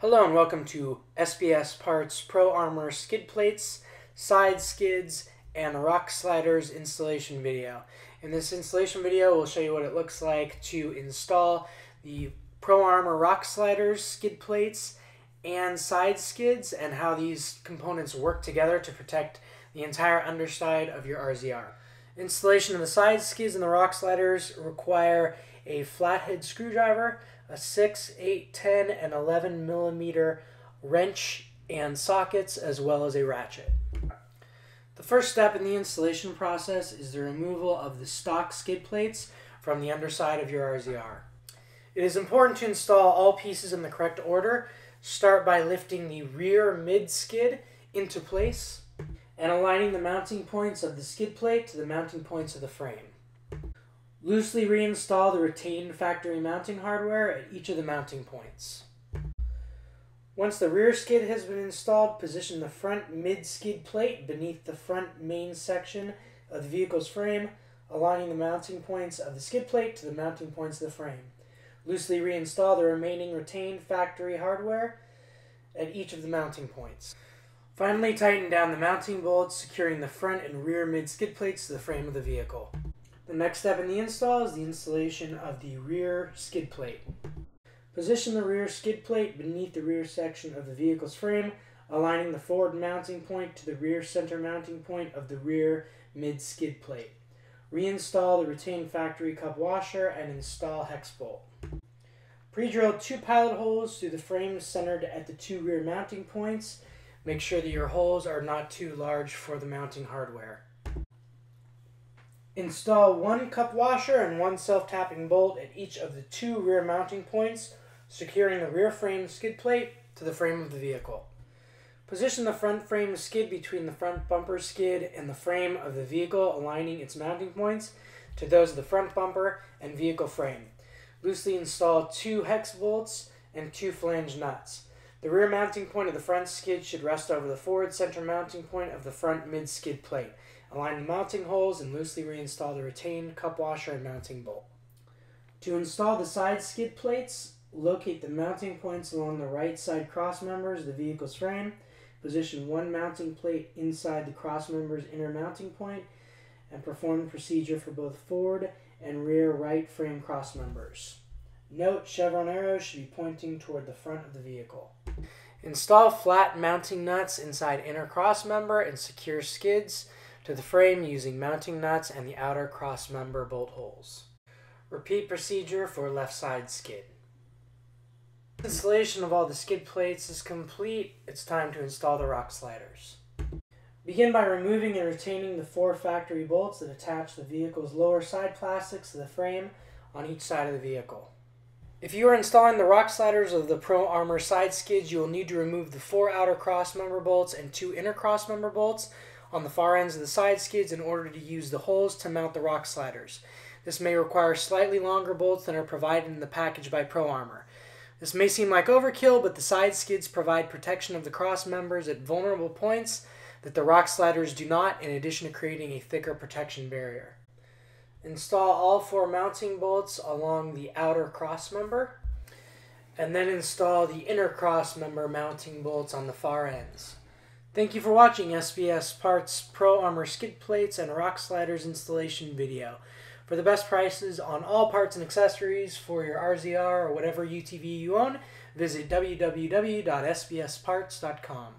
Hello and welcome to SBS Parts Pro Armor Skid Plates, Side Skids, and Rock Sliders installation video. In this installation video, we'll show you what it looks like to install the Pro Armor Rock Sliders, Skid Plates, and Side Skids, and how these components work together to protect the entire underside of your RZR. Installation of the Side Skids and the Rock Sliders require a flathead screwdriver, a 6, 8, 10, and 11 millimeter wrench and sockets, as well as a ratchet. The first step in the installation process is the removal of the stock skid plates from the underside of your RZR. It is important to install all pieces in the correct order. Start by lifting the rear mid skid into place and aligning the mounting points of the skid plate to the mounting points of the frame. Loosely reinstall the retained factory mounting hardware at each of the mounting points. Once the rear skid has been installed, position the front mid-skid plate beneath the front main section of the vehicle's frame, aligning the mounting points of the skid plate to the mounting points of the frame. Loosely reinstall the remaining retained factory hardware at each of the mounting points. Finally, tighten down the mounting bolts, securing the front and rear mid-skid plates to the frame of the vehicle. The next step in the install is the installation of the rear skid plate. Position the rear skid plate beneath the rear section of the vehicle's frame, aligning the forward mounting point to the rear center mounting point of the rear mid-skid plate. Reinstall the retained factory cup washer and install hex bolt. Pre-drill 2 pilot holes through the frame centered at the 2 rear mounting points. Make sure that your holes are not too large for the mounting hardware. Install 1 cup washer and 1 self-tapping bolt at each of the 2 rear mounting points, securing the rear frame skid plate to the frame of the vehicle. Position the front frame skid between the front bumper skid and the frame of the vehicle, aligning its mounting points to those of the front bumper and vehicle frame. Loosely install 2 hex bolts and 2 flange nuts. The rear mounting point of the front skid should rest over the forward center mounting point of the front mid-skid plate. Align the mounting holes and loosely reinstall the retained cup washer and mounting bolt. To install the side skid plates, locate the mounting points along the right side cross members of the vehicle's frame. Position 1 mounting plate inside the cross member's inner mounting point and perform the procedure for both forward and rear right frame cross members. Note, chevron arrows should be pointing toward the front of the vehicle. Install flat mounting nuts inside inner cross member and secure skids to the frame using mounting nuts and the outer cross member bolt holes. Repeat procedure for left side skid. Installation of all the skid plates is complete. It's time to install the rock sliders. Begin by removing and retaining the 4 factory bolts that attach the vehicle's lower side plastics to the frame on each side of the vehicle. If you are installing the rock sliders of the Pro Armor side skids, you will need to remove the 4 outer cross member bolts and 2 inner cross member bolts on the far ends of the side skids in order to use the holes to mount the rock sliders. This may require slightly longer bolts than are provided in the package by Pro Armor. This may seem like overkill, but the side skids provide protection of the cross members at vulnerable points that the rock sliders do not, in addition to creating a thicker protection barrier. Install all 4 mounting bolts along the outer cross member, and then install the inner cross member mounting bolts on the far ends. Thank you for watching SBS Parts Pro Armor Skid Plates and Rock Sliders installation video. For the best prices on all parts and accessories for your RZR or whatever UTV you own, visit www.sbsparts.com.